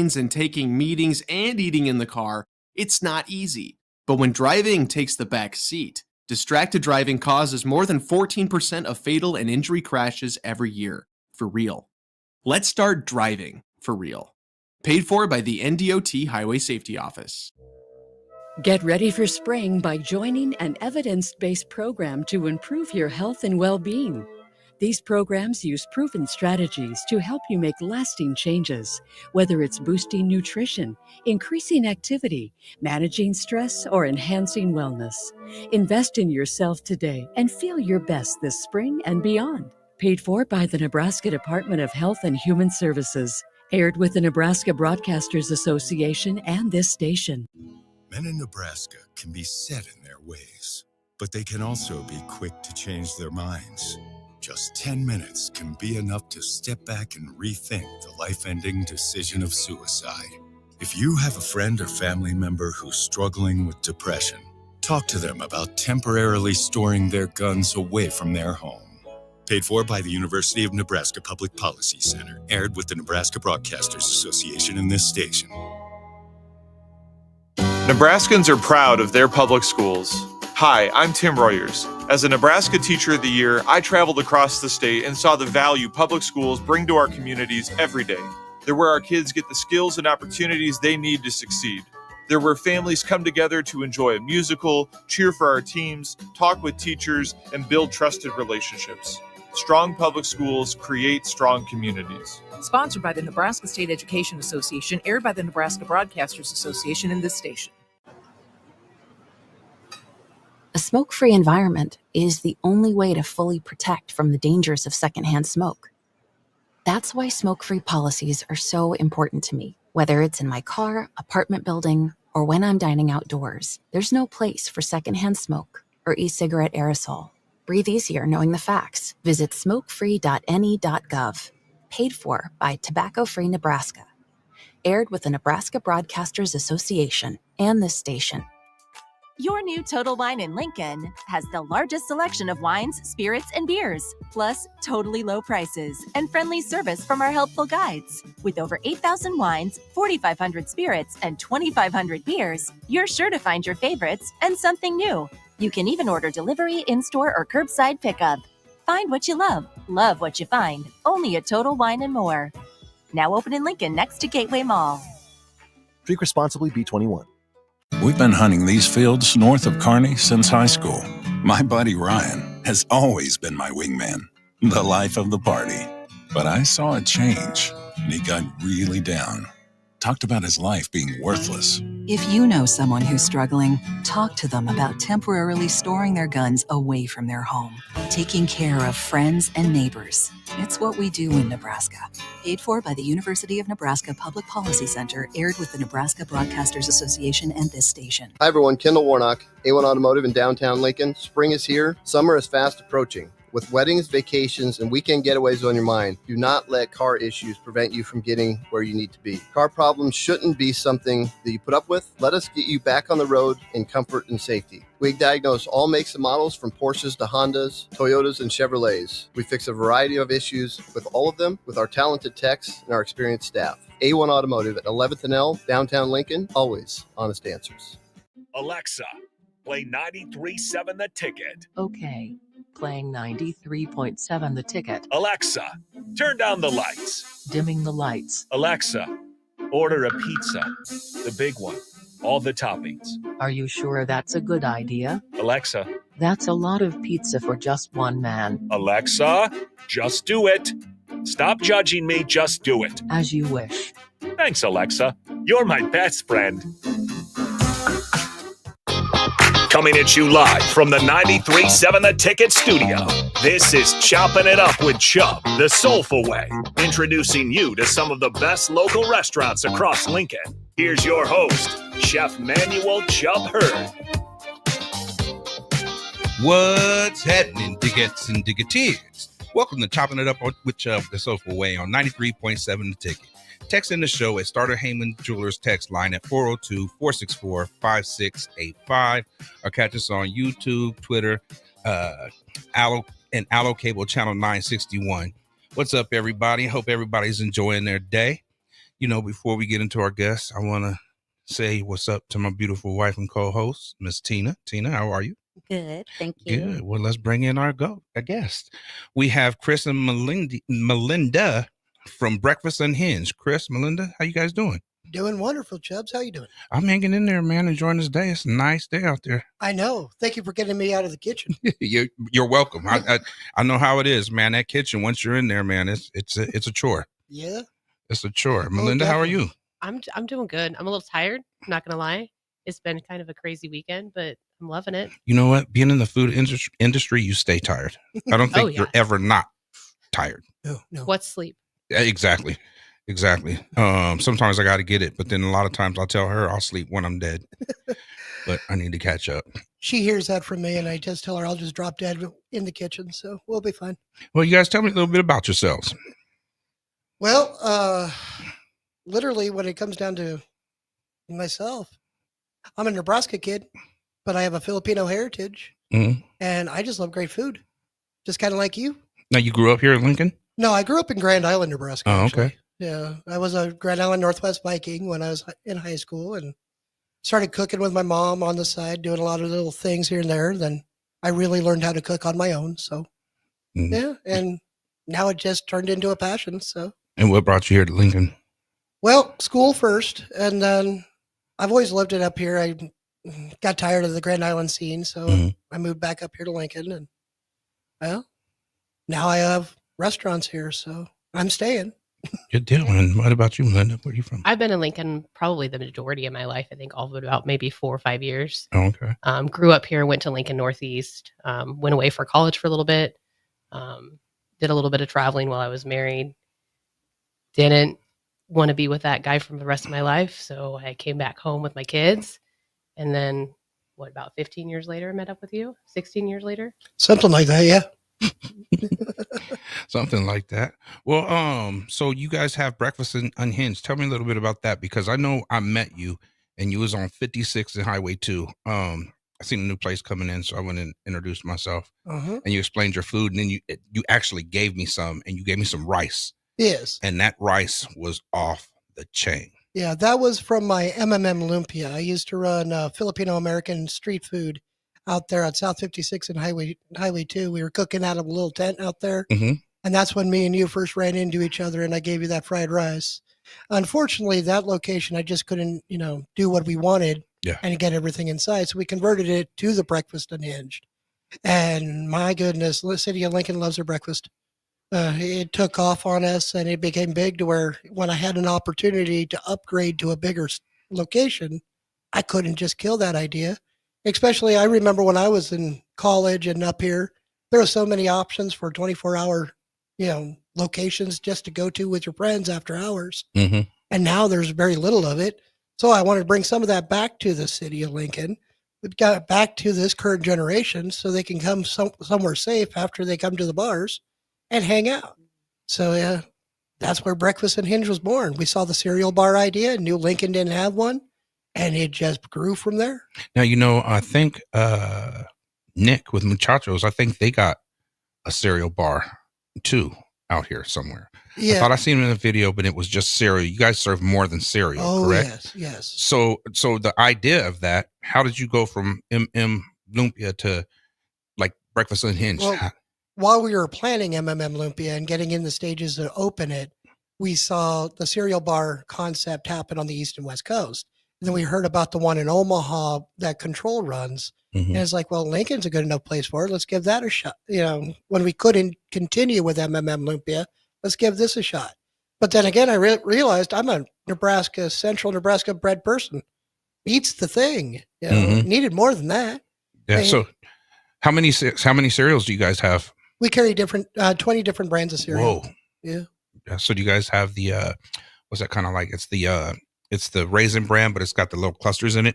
trains and taking meetings and eating in the car, it's not easy. But when driving takes the back seat, distracted driving causes more than 14% of fatal and injury crashes every year. For real. Let's start driving for real. Paid for by the NDOT Highway Safety Office. Get ready for spring by joining an evidence-based program to improve your health and well-being. These programs use proven strategies to help you make lasting changes, whether it's boosting nutrition, increasing activity, managing stress, or enhancing wellness. Invest in yourself today and feel your best this spring and beyond. Paid for by the Nebraska Department of Health and Human Services. Aired with the Nebraska Broadcasters Association and this station. Men in Nebraska can be set in their ways, but they can also be quick to change their minds. Just 10 minutes can be enough to step back and rethink the life-ending decision of suicide. If you have a friend or family member who's struggling with depression, talk to them about temporarily storing their guns away from their home. Paid for by the University of Nebraska Public Policy Center. Aired with the Nebraska Broadcasters Association in this station. Nebraskans are proud of their public schools. Hi, I'm Tim Royers. As a Nebraska Teacher of the Year, I traveled across the state and saw the value public schools bring to our communities every day. They're where our kids get the skills and opportunities they need to succeed. They're where families come together to enjoy a musical, cheer for our teams, talk with teachers, and build trusted relationships. Strong public schools create strong communities. Sponsored by the Nebraska State Education Association, aired by the Nebraska Broadcasters Association in this station. A smoke-free environment is the only way to fully protect from the dangers of secondhand smoke. That's why smoke-free policies are so important to me. Whether it's in my car, apartment building, or when I'm dining outdoors, there's no place for secondhand smoke or e-cigarette aerosol. Breathe easier knowing the facts. Visit smokefree.ne.gov. Paid for by Tobacco Free Nebraska. Aired with the Nebraska Broadcasters Association and this station. Your new Total Wine in Lincoln has the largest selection of wines, spirits, and beers, plus totally low prices and friendly service from our helpful guides. With over 8,000 wines, 4,500 spirits, and 2,500 beers, you're sure to find your favorites and something new. You can even order delivery, in-store, or curbside pickup. Find what you love what you find. Only at Total Wine and More. Now open in Lincoln next to Gateway Mall. Drink responsibly, B21. We've been hunting these fields north of Kearney since high school. My buddy Ryan has always been my wingman, the life of the party. But I saw a change, and he got really down. Talked about his life being worthless. If you know someone who's struggling, talk to them about temporarily storing their guns away from their home. Taking care of friends and neighbors. It's what we do in Nebraska. Paid for by the University of Nebraska Public Policy Center, aired with the Nebraska Broadcasters Association and this station. Hi everyone, Kendall Warnock, A1 Automotive in downtown Lincoln. Spring is here. Summer is fast approaching. With weddings, vacations, and weekend getaways on your mind, do not let car issues prevent you from getting where you need to be. Car problems shouldn't be something that you put up with. Let us get you back on the road in comfort and safety. We diagnose all makes and models from Porsches to Hondas, Toyotas, and Chevrolets. We fix a variety of issues with all of them with our talented techs and our experienced staff. A1 Automotive at 11th and L, downtown Lincoln, always honest answers. Alexa, play 93.7 The Ticket. Okay. Playing 93.7 The Ticket. Alexa, turn down the lights. Dimming the lights. Alexa, order a pizza. The big one. All the toppings. Are you sure that's a good idea? Alexa. That's a lot of pizza for just one man. Alexa, just do it. Stop judging me, just do it. As you wish. Thanks, Alexa. You're my best friend. Coming at you live from the 93.7 The Ticket studio. This is Choppin' It Up with Chubb, the soulful way. Introducing you to some of the best local restaurants across Lincoln. Here's your host, Chef Manuel Chubb Hurd. What's happening, diggets and diggeteers? Welcome to Choppin' It Up with Chubb, the soulful way on 93.7 The Ticket. Text in the show at Starter Heyman Jewelers text line at 402-464-5685 or catch us on YouTube, Twitter, Allo Cable Channel 961. What's up, everybody? Hope everybody's enjoying their day. Before we get into our guests, I want to say what's up to my beautiful wife and co-host, Miss Tina. Tina, how are you? Good, thank you. Good. Well, let's bring in our guest. We have Chris and Melinda from Breakfast Unhinged. Chris, Melinda, how you guys doing? Doing wonderful, Chubbs. How you doing? I'm hanging in there, man, enjoying this day. It's a nice day out there. I know. Thank you for getting me out of the kitchen. You're welcome. I know how it is, man. That kitchen, once you're in there, man, it's a chore. Yeah. It's a chore. Melinda, how are you? I'm doing good. I'm a little tired. I'm not gonna lie. It's been kind of a crazy weekend, but I'm loving it. You know what? Being in the food industry, you stay tired. I don't think you're ever not tired. No. What's sleep? Exactly. Sometimes I got to get it, but then a lot of times I'll tell her I'll sleep when I'm dead. But I need to catch up. She hears that from me, and I just tell her I'll just drop dead in the kitchen, so we'll be fine. Well, you guys tell me a little bit about yourselves. Well, literally, when it comes down to myself, I'm a Nebraska kid, but I have a Filipino heritage, and I just love great food, just kind of like you. Now, you grew up here in Lincoln? No, I grew up in Grand Island, Nebraska. Oh, actually. okay. Yeah, I was a Grand Island Northwest Viking when I was in high school, and started cooking with my mom on the side, doing a lot of little things here and there. Then I really learned how to cook on my own. So, yeah, and now it just turned into a passion. So. And what brought you here to Lincoln? Well, school first, and then I've always loved it up here. I got tired of the Grand Island scene, so I moved back up here to Lincoln, and well, now I have restaurants here, so I'm staying. Good deal. And what about you, Melinda? Where are you from? I've been in Lincoln probably the majority of my life. I think all of it about maybe 4 or 5 years. Oh, okay. Grew up here, went to Lincoln Northeast, went away for college for a little bit, did a little bit of traveling while I was married. Didn't want to be with that guy for the rest of my life, so I came back home with my kids, and then about 15 years later, I met up with you. 16 years later, something like that, yeah. Something like that. Well, so you guys have Breakfast Unhinged. Tell me a little bit about that, because I know I met you and you was on 56 and Highway 2. I seen a new place coming in, so I went and introduced myself. And you explained your food, and then you actually gave me some, and you gave me some rice. Yes. And that rice was off the chain. Yeah, that was from my Lumpia. I used to run Filipino American street food out there at South 56 and Highway 2. We were cooking out of a little tent out there. And that's when me and you first ran into each other, and I gave you that fried rice. Unfortunately, that location, I just couldn't, do what we wanted and get everything inside. So we converted it to the Breakfast Unhinged. And my goodness, the city of Lincoln loves their breakfast. It took off on us, and it became big to where when I had an opportunity to upgrade to a bigger location, I couldn't just kill that idea. Especially, I remember when I was in college and up here, there were so many options for 24-hour, locations just to go to with your friends after hours. And now there's very little of it. So I wanted to bring some of that back to the city of Lincoln. We got it back to this current generation so they can come somewhere safe after they come to the bars and hang out. So yeah, that's where Breakfast Unhinged was born. We saw the cereal bar idea, knew Lincoln didn't have one, and it just grew from there. Now, I think Nick with Muchachos, I think they got a cereal bar too out here somewhere. Yeah. I thought I seen it in a video, but it was just cereal. You guys serve more than cereal, correct? Yes. So the idea of that, how did you go from Lumpia to like Breakfast Unhinged? Well, while we were planning Lumpia and getting in the stages to open it, we saw the cereal bar concept happen on the East and West Coast. And then we heard about the one in Omaha that Control runs. And it's like, well, Lincoln's a good enough place for it. Let's give that a shot. When we couldn't continue with Lumpia, let's give this a shot. But then again, I realized I'm a Central Nebraska bred person. Eats the thing. Needed more than that. Yeah. So how many cereals do you guys have? We carry 20 different brands of cereal. Whoa. Yeah. So do you guys have the what's that kind of like? It's the Raisin brand, but it's got the little clusters in it.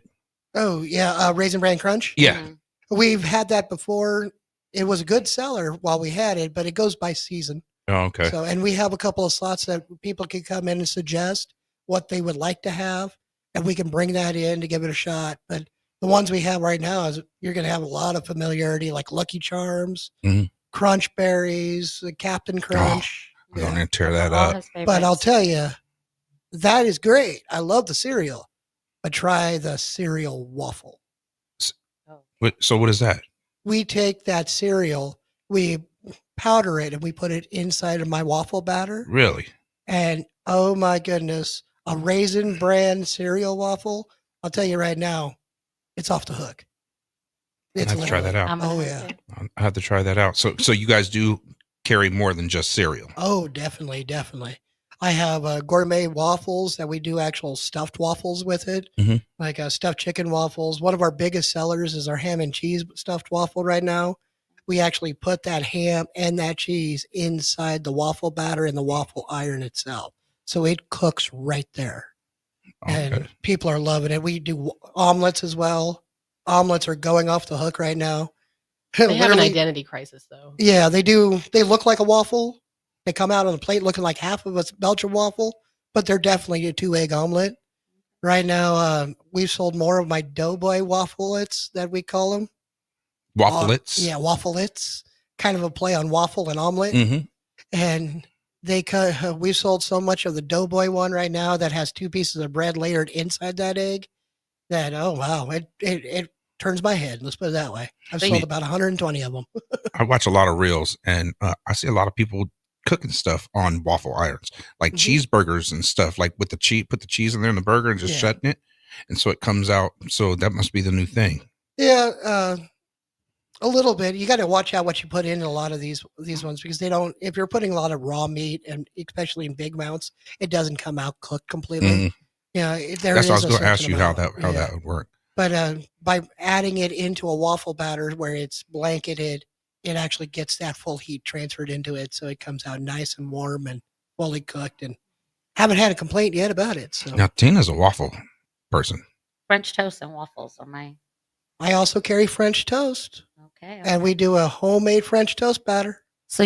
Oh yeah, Raisin Bran Crunch. Yeah. We've had that before. It was a good seller while we had it, but it goes by season. Oh, okay. So, and we have a couple of slots that people can come in and suggest what they would like to have, and we can bring that in to give it a shot. But the ones we have right now is you're going to have a lot of familiarity, like Lucky Charms, Crunch Berries, Captain Crunch. I'm going to tear that up. But I'll tell you, That is great. I love the cereal, but try the cereal waffle. So what is that? We take that cereal, we powder it, and we put it inside of my waffle batter. Really? And oh my goodness, a Raisin Bran cereal waffle. I'll tell you right now, it's off the hook. I have to try that out. Oh yeah. I have to try that out. So you guys do carry more than just cereal. Oh, definitely, definitely. I have gourmet waffles that we do actual stuffed waffles with it, like stuffed chicken waffles. One of our biggest sellers is our ham and cheese stuffed waffle right now. We actually put that ham and that cheese inside the waffle batter and the waffle iron itself. So it cooks right there. Okay. And people are loving it. We do omelets as well. Omelets are going off the hook right now. They have an identity crisis, though. Yeah, they do. They look like a waffle. They come out on the plate looking like half of a Belgian waffle, but they're definitely a 2-egg omelet. Right now, we've sold more of my Doughboy wafflets that we call them. Wafflets? Yeah, wafflets. Kind of a play on waffle and omelet. And we've sold so much of the Doughboy one right now that has 2 pieces of bread layered inside that egg that, oh, wow, it turns my head. Let's put it that way. I've sold about 120 of them. I watch a lot of reels, and I see a lot of people cooking stuff on waffle irons, like cheeseburgers and stuff, like with the cheese, put the cheese in there in the burger and just shutting it. And so it comes out. So that must be the new thing. Yeah. A little bit. You got to watch out what you put in a lot of these ones, because they don't, if you're putting a lot of raw meat, and especially in big amounts, it doesn't come out cooked completely. Yeah. That's what I was going to ask you how that would work. But by adding it into a waffle batter where it's blanketed, it actually gets that full heat transferred into it. So it comes out nice and warm and fully cooked, and haven't had a complaint yet about it. So now Tina's a waffle person. French toast and waffles are I also carry French toast. Okay. And we do a homemade French toast batter. So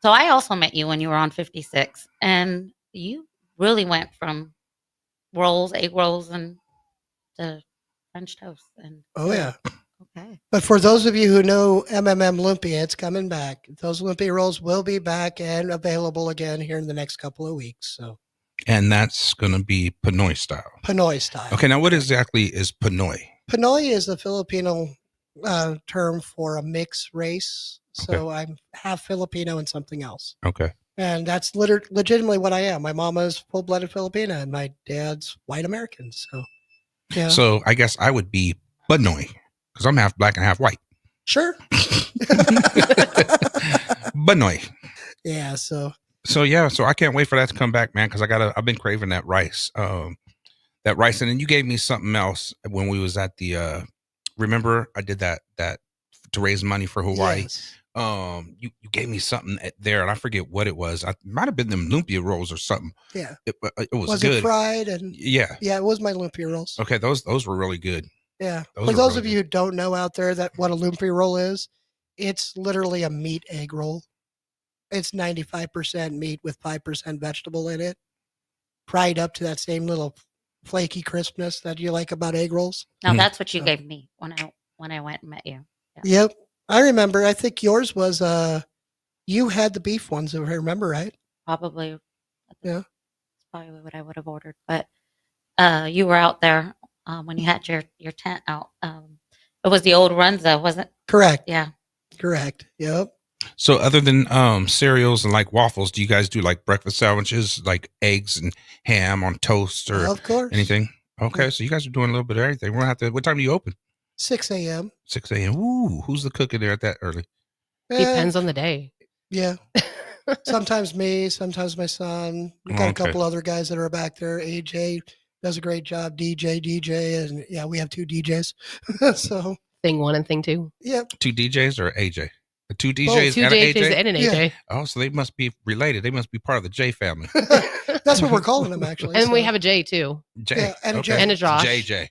I also met you when you were on 56, and you really went from egg rolls, and to French toast. And yeah. Okay. But for those of you who know Lumpia, it's coming back. Those Lumpia rolls will be back and available again here in the next couple of weeks. So. And that's going to be Pinoy style. Pinoy style. Okay. Now, what exactly is Pinoy? Pinoy is a Filipino term for a mixed race. So I'm half Filipino and something else. Okay. And that's legitimately what I am. My mama's full-blooded Filipina and my dad's white American. So, yeah. So I guess I would be Pinoy because I'm half black and half white. Sure. Pinoy. Yeah. So I can't wait for that to come back, man. Because I've been craving that rice. And then you gave me something else when we was at the. Remember, I did that to raise money for Hawaii. Yes. You gave me something there, and I forget what it was. I might have been them lumpia rolls or something. Yeah, it was good. It it fried? And yeah, it was my lumpia rolls. Okay, those were really good. Yeah, for those of you who don't know out there that what a lumpia roll is, it's literally a meat egg roll. It's 95% meat with 5% vegetable in it, fried up to that same little flaky crispness that you like about egg rolls. Now that's what you gave me when I went and met you. Yeah. Yep. I remember. I think yours was you had the beef ones, if I remember right. Probably. Yeah. That's probably what I would have ordered. But you were out there when you had your tent out. It was the old Runza, wasn't it? Correct. Yeah. Correct. Yep. So other than cereals and like waffles, do you guys do like breakfast sandwiches, like eggs and ham on toast or of course. Anything? Okay, so you guys are doing a little bit of everything. We're gonna have to. What time do you open? 6 a.m. 6 a.m. Ooh, who's the cook in there at that early? Depends on the day. Yeah. Sometimes me, sometimes my son. We got a couple other guys that are back there. AJ does a great job. DJ, and yeah, we have 2 DJs. So thing 1 and thing 2. Yep. 2 DJs or AJ? 2 DJs, 2 and DJs an AJ? and an AJ. Yeah. Oh, so they must be related. They must be part of the J family. That's what we're calling them, actually. And we have a J too. J. Yeah, and a okay. J. And a Josh. JJ.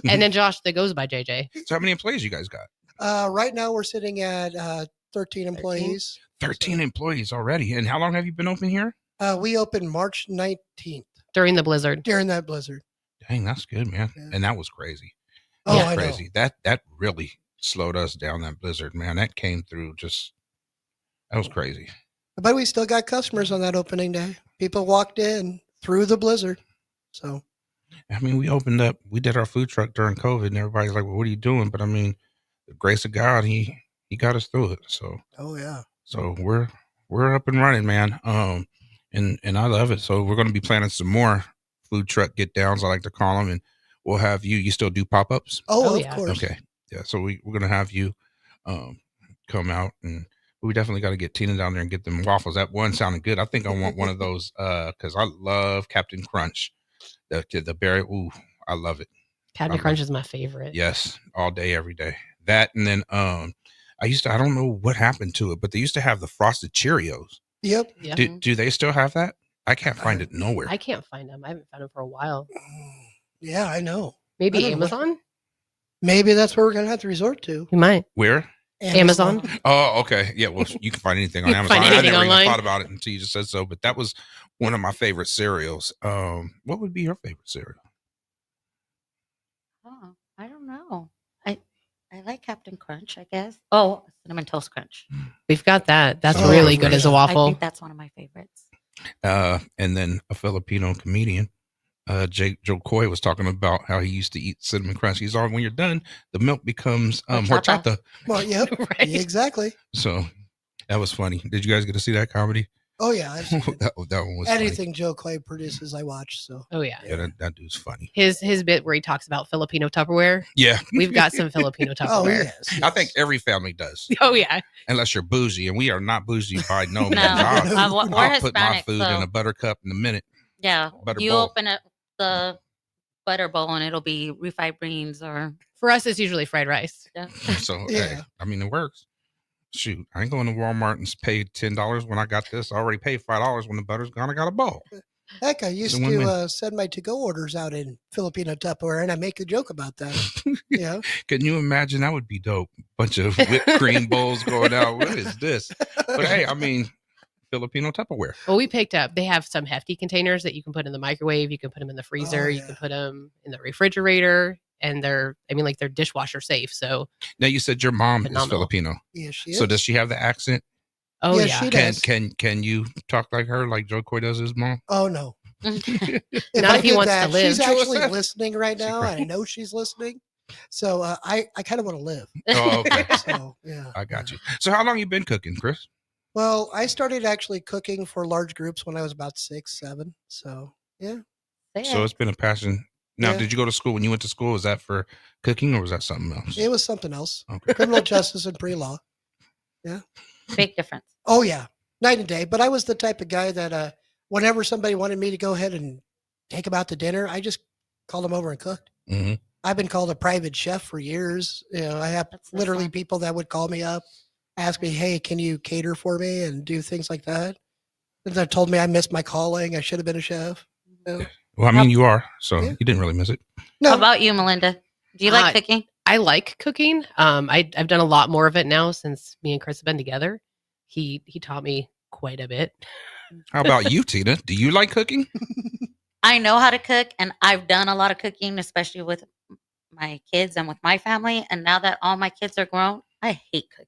And then Josh that goes by JJ. So how many employees you guys got? Right now we're sitting at 13 employees. 13 employees already. And how long have you been open here? We opened March 19th. During the blizzard. During that blizzard. Dang, that's good, man. Yeah. And that was crazy. Oh, That was I know. crazy. That really slowed us down, that blizzard, man. That came through that was crazy. But we still got customers on that opening day. People walked in, through the blizzard. So, I mean, we did our food truck during COVID, and everybody's like, well, what are you doing? But I mean, the grace of God, he got us through it. So, oh yeah. So we're up and running, man. And I love it. So we're going to be planning some more food truck get downs, I like to call them, and we'll have you still do pop-ups? Oh, of yeah. course. Okay. Yeah. So we're going to have you come out, and we definitely got to get Tina down there and get them waffles. That one sounded good. I think I want one of those because I love Captain Crunch. The berry. Ooh, I love it. Captain Crunch is my favorite. Yes. All day, every day. That, and then I don't know what happened to it, but they used to have the frosted Cheerios. Yep. Yeah. Do they still have that? I can't find it nowhere. I can't find them. I haven't found them for a while. Yeah, I know. Maybe I don't know Amazon? Maybe that's where we're going to have to resort to. You might. Where? Amazon. Oh, okay. Yeah, well, you can find anything on You can Amazon. find anything I never online. even thought about it until you just said so, but that was one of my favorite cereals. What would be your favorite cereal? Oh, I don't know. I like Captain Crunch, I guess. Oh, Cinnamon Toast Crunch. We've got that. That's Oh, really good as a I waffle. think that's one of my favorites. And then a Filipino comedian, Joe Coy, was talking about how he used to eat Cinnamon Crunch. He's all, when you're done, the milk becomes horchata. Well, yep. Right. Exactly. So that was funny. Did you guys get to see that comedy? Oh, yeah. I've seen it. that one was Anything Joe Clay produces, I watch. So, Oh yeah. funny. Yeah, that dude's funny. His bit where he talks about Filipino Tupperware. Yeah. We've got some Filipino oh, Tupperware. yes. I think every family does, Oh yeah. unless you're bougie, and we are not bougie by no means. No, I'll we're put my Hispanic, food so in a butter cup in a minute. yeah. butter You bowl. open up the butter bowl and it'll be refried beans or For us, it's usually fried rice. yeah. So Yeah. hey, I mean, it works. Shoot, I ain't going to Walmart and pay $10 when I got this. I already paid $5 when the butter's gone. I got a bowl. Heck, I used It's a to win-win. send my to-go orders out in Filipino Tupperware, and I make a joke about that. Yeah. Can you imagine? That would be dope. Bunch of whipped cream bowls going out. What is this? But hey, I mean, Filipino Tupperware. Well, we picked up. They have some hefty containers that you can put in the microwave. You can put them in the freezer. Oh, You yeah. can put them in the refrigerator, and they're dishwasher safe. So, Now you said your mom is Phenomenal. Filipino. Yeah, she So is. does she have the accent? oh Yeah, yeah, she Can does. can you talk like her, like Joe Coy does his mom? Oh, no. Mm-hmm. If Not I if he did wants to that, live. She's actually Joseph. listening right now. right. I know she's listening. So I kind of want to live. Oh, okay. So, yeah. I got you. So how long you been cooking, Chris? Well, I started actually cooking for large groups when I was about 6, 7. So, yeah. So it's been a passion. Now, Yeah. did you go to school? When you went to school, was that for cooking or was that something else? It was something else. Okay. Criminal justice and pre-law. Yeah. Big difference. Oh, yeah. Night and day. But I was the type of guy that whenever somebody wanted me to go ahead and take them out to dinner, I just called them over and cooked. Mm-hmm. I've been called a private chef for years. You know, I have That's so literally fun. people that would call me up, ask me, hey, can you cater for me and do things like that? And they told me I missed my calling. I should have been a chef. You know? Well, I mean, you are, so Yeah. you didn't really miss it. No. How about you, Melinda? Do you like cooking? I like cooking. I've done a lot more of it now since me and Chris have been together. He taught me quite a bit. How about you, Tina? Do you like cooking? I know how to cook, and I've done a lot of cooking, especially with my kids and with my family. And now that all my kids are grown, I hate cooking.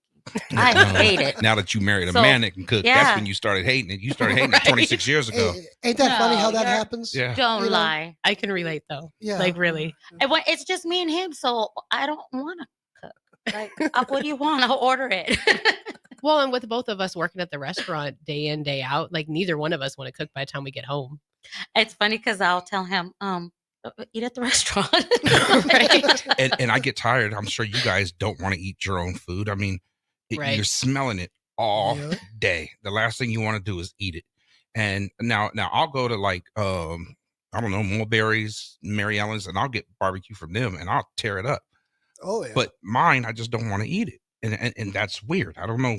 I hate it. Now that you married a So, man that can cook, yeah. that's when you started hating it. You started hating it 26 years ago. Ain't that funny how No, that you're- happens? Yeah. Don't You know? lie. I can relate though. Yeah. Like really. It's just me and him, so I don't want to cook. Like, what do you want? I'll order it. Well, and with both of us working at the restaurant day in, day out, like neither one of us want to cook by the time we get home. It's funny because I'll tell him, eat at the restaurant. Right. And I get tired. I'm sure you guys don't want to eat your own food. I mean, Right. you're smelling it all Yeah. day. The last thing you want to do is eat it. And now I'll go to like I don't know, Mulberry's, Mary Ellen's, and I'll get barbecue from them and I'll tear it up. Oh, yeah. But mine, I just don't want to eat it. And that's weird. I don't know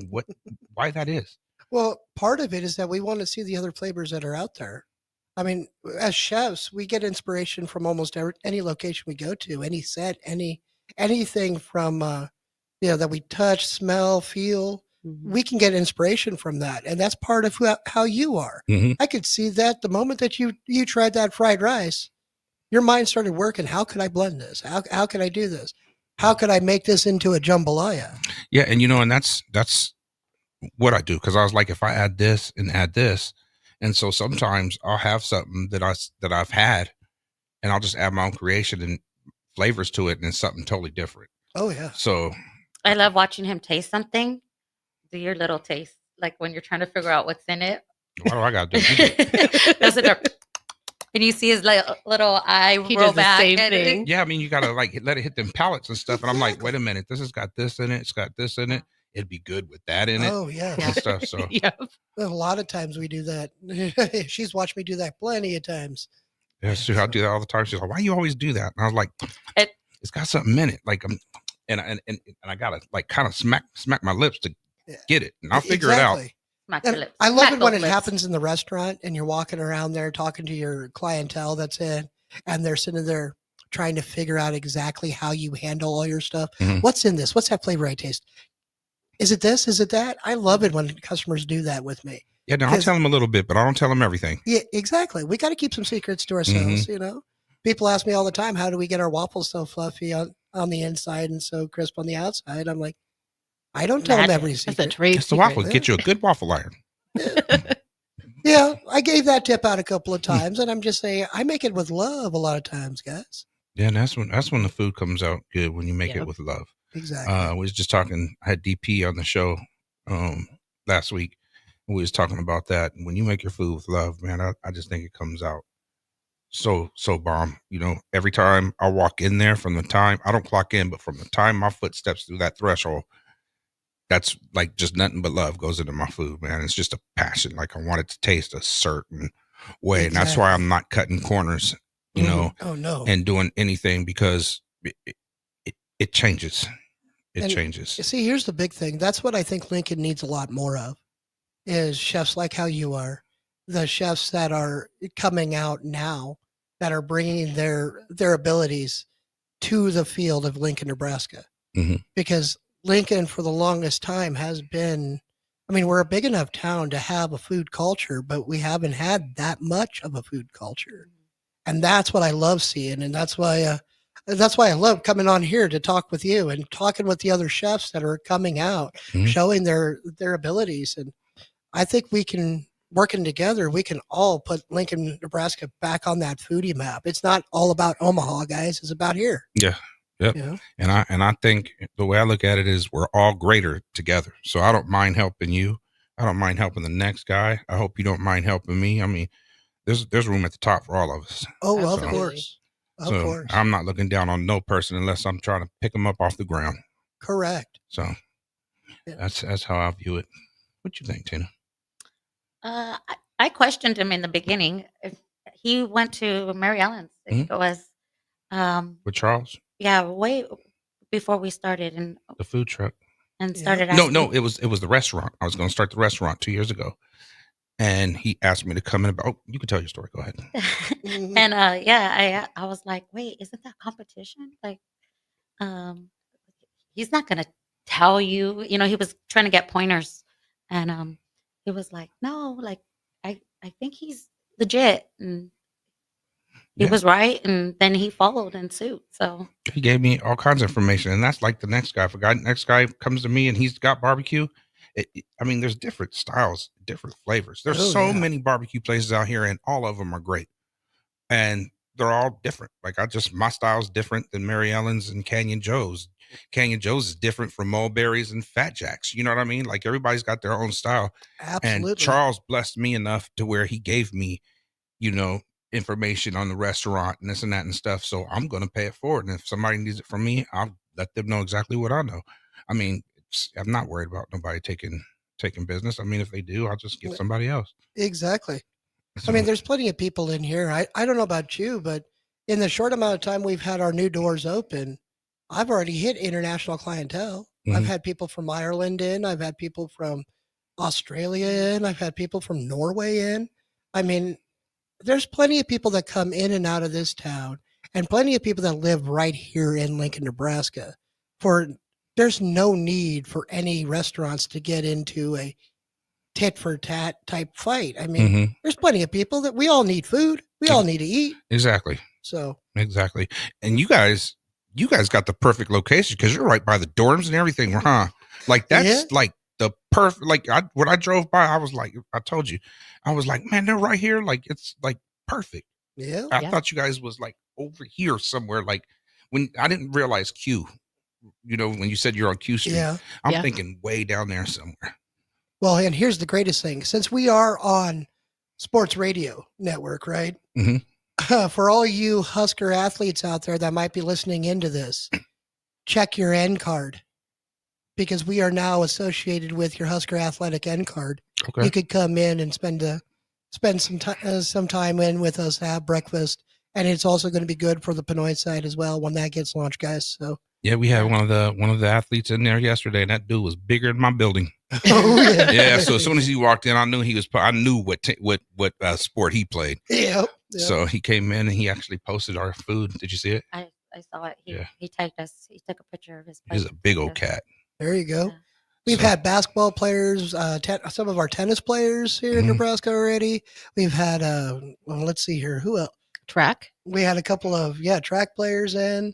why that is. Well, part of it is that we want to see the other flavors that are out there. I mean, as chefs, we get inspiration from almost any location we go to, any set, anything from that we touch, smell, feel. Mhm. We can get inspiration from that, and that's part of how you are. Mhm. I could see that the moment that you tried that fried rice, your mind started working. How can I blend this? How can I do this? How could I make this into a jambalaya? Yeah, and and that's what I do, because I was like, if I add this, And so sometimes I'll have something that I've had, and I'll just add my own creation and flavors to it, and it's something totally different. Oh yeah. So I love watching him taste something. Do your little taste, like when you're trying to figure out what's in it. why do I got to do it? That's a and you see his little eye He roll does the back. same and thing. Yeah, I mean, you got to like let it hit them pallets and stuff. And I'm like, wait a minute, this has got this in it. It's got this in it. It'd be good with that in it. Oh yeah. And stuff. So Yeah. A lot of times we do that. She's watched me do that plenty of times. yeah, so I do that all the time. She's like, why do you always do that? And I was like, it's got something in it. Like and I gotta like kind of smack my lips to get it, and I'll figure it out. Smack your lips. I love Smack it when those it lips. happens in the restaurant and you're walking around there talking to your clientele that's in, and they're sitting there trying to figure out exactly how you handle all your stuff. Mhm. What's in this? What's that flavor I taste? Is it this? Is it that? I love it when customers do that with me. Yeah, no, I'll tell them a little bit, but I don't tell them everything. Yeah, exactly. We got to keep some secrets to ourselves, Mm-hmm. you know? People ask me all the time, how do we get our waffles so fluffy on the inside and so crisp on the outside? I'm like, I don't tell them every secret. That's a trade It's the waffle. Get you a good waffle iron. Yeah, I gave that tip out a couple of times, and I'm just saying I make it with love a lot of times, guys. Yeah, and that's when the food comes out good, when you make it with love. Exactly. We was just talking. I had DP on the show last week. We was talking about that. When you make your food with love, man, I just think it comes out so bomb. You know, every time I walk in there, from the time I don't clock in, but from the time my foot steps through that threshold, that's like just nothing but love goes into my food, man. It's just a passion. Like I want it to taste a certain way, and that's why I'm not cutting corners, you know. Oh no. And doing anything, because it changes. It changes. You see, here's the big thing. That's what I think Lincoln needs a lot more of, is chefs like how you are, the chefs that are coming out now, that are bringing their abilities to the field of Lincoln, Nebraska. Mm-hmm. Because Lincoln, for the longest time, has been, I mean, we're a big enough town to have a food culture, but we haven't had that much of a food culture. And that's what I love seeing. And that's why I love coming on here to talk with you and talking with the other chefs that are coming out, showing their abilities. And I think we can, working together, we can all put Lincoln, Nebraska back on that foodie map. It's not all about Omaha, guys. It's about here. Yeah. Yep. You know? And I think the way I look at it is we're all greater together. So I don't mind helping you. I don't mind helping the next guy. I hope you don't mind helping me. I mean, there's room at the top for all of us. Oh, well, of course. Of course. I'm not looking down on no person unless I'm trying to pick them up off the ground. Correct. So that's how I view it. What you think, Tina? I questioned him in the beginning. If he went to Mary Ellen's. It was with Charles? Yeah, way before we started and the food truck. And started No, it was the restaurant. I was going to start the restaurant 2 years ago. And he asked me to come in about, oh, you can tell your story. Go ahead. And I was like, wait, isn't that competition? Like, he's not gonna tell you. You know, he was trying to get pointers, and he was like, no, like I think he's legit, and he was right, and then he followed in suit. So he gave me all kinds of information, and that's like the next guy. If next guy comes to me and he's got barbecue. I mean, there's different styles, different flavors. There's many barbecue places out here, and all of them are great. And they're all different. Like my style's different than Mary Ellen's and Canyon Joe's. Canyon Joe's is different from Mulberry's and Fat Jack's. You know what I mean? Like everybody's got their own style. Absolutely. And Charles blessed me enough to where he gave me, information on the restaurant and this and that and stuff. So I'm going to pay it forward. And if somebody needs it from me, I'll let them know exactly what I know. I mean, I'm not worried about nobody taking business. I mean, if they do, I'll just get somebody else. Exactly. I mean, there's plenty of people in here. I don't know about you, but in the short amount of time we've had our new doors open, I've already hit international clientele. I've had people from Ireland in. I've had people from Australia in. I've had people from Norway in. I mean, there's plenty of people that come in and out of this town, and plenty of people that live right here in Lincoln, Nebraska. There's no need for any restaurants to get into a tit for tat type fight. I mean, there's plenty of people that we all need food. We all need to eat. Exactly. So exactly. And you guys got the perfect location because you're right by the dorms and everything, huh? Like that's like the perfect, like when I drove by, I was like, I told you, I was like, man, they're right here. Like, it's like perfect. Yeah. I thought you guys was like over here somewhere. Like when I didn't realize Q, when you said you're on Q Street, Yeah. I'm thinking way down there somewhere. Well, and here's the greatest thing. Since we are on sports radio network, right? Mm-hmm. For all you Husker athletes out there that might be listening into this, check your N card, because we are now associated with your Husker Athletic N card. Okay. You could come in and spend some time in with us, have breakfast, and it's also going to be good for the Pinoy side as well when that gets launched, guys. So yeah, we had one of the athletes in there yesterday, and that dude was bigger than my building. Oh, yeah. Yeah. So as soon as he walked in, I knew I knew what sport he played. Yeah. So he came in and he actually posted our food. Did you see it? I saw it. He tagged us. He took a picture of his. He's a big old cat. There you go. We've had basketball players, some of our tennis players here in Nebraska already. We've had, let's see here, who else? Track. We had a couple of track players in,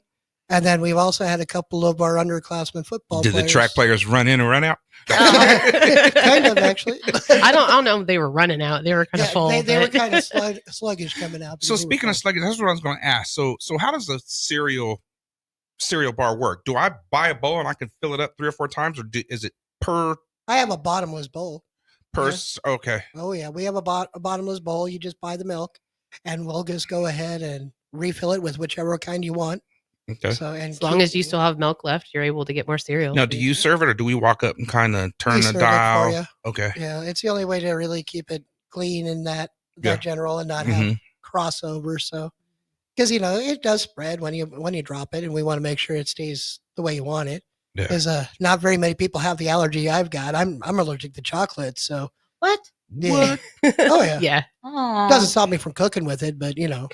and then we've also had a couple of our underclassmen football. Did players. the track players run in and run out? Kind of, actually. I don't know if they were running out. They were kind of full. They were kind of sluggish coming out. So speaking of sluggish, that's what I was going to ask. So how does the cereal bar work? Do I buy a bowl and I can fill it up 3 or 4 times, or is it per? I have a bottomless bowl. Okay. Oh yeah, we have a bottomless bowl. You just buy the milk, and we'll just go ahead and refill it with whichever kind you want. Okay. So as long as you still have milk left, you're able to get more cereal. Now, do you serve it, or do we walk up and kind of turn the dial? Okay. Yeah, it's the only way to really keep it clean in that general and not have crossover. So, because it does spread when you drop it, and we want to make sure it stays the way you want it. Because not very many people have the allergy I've got. I'm allergic to chocolate. So what? Yeah. Oh yeah. Yeah. Aww. Doesn't stop me from cooking with it, but yeah,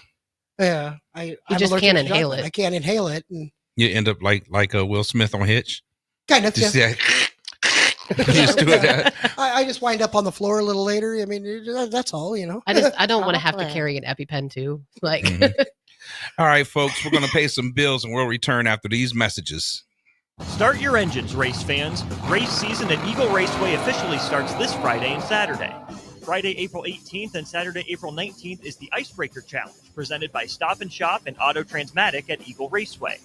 I'm just can't inhale chocolate. it. I can't inhale it. And you end up like Will Smith on Hitch. Kind of. Just, you just do it. I just wind up on the floor a little later. I mean, that's all. I don't want to have to carry an EpiPen too. Like. All right, folks, we're going to pay some bills, and we'll return after these messages. Start your engines, race fans. Race season at Eagle Raceway officially starts this Friday and Saturday. Friday, April 18th and Saturday, April 19th is the Icebreaker Challenge, presented by Stop & Shop and Auto Transmatic at Eagle Raceway.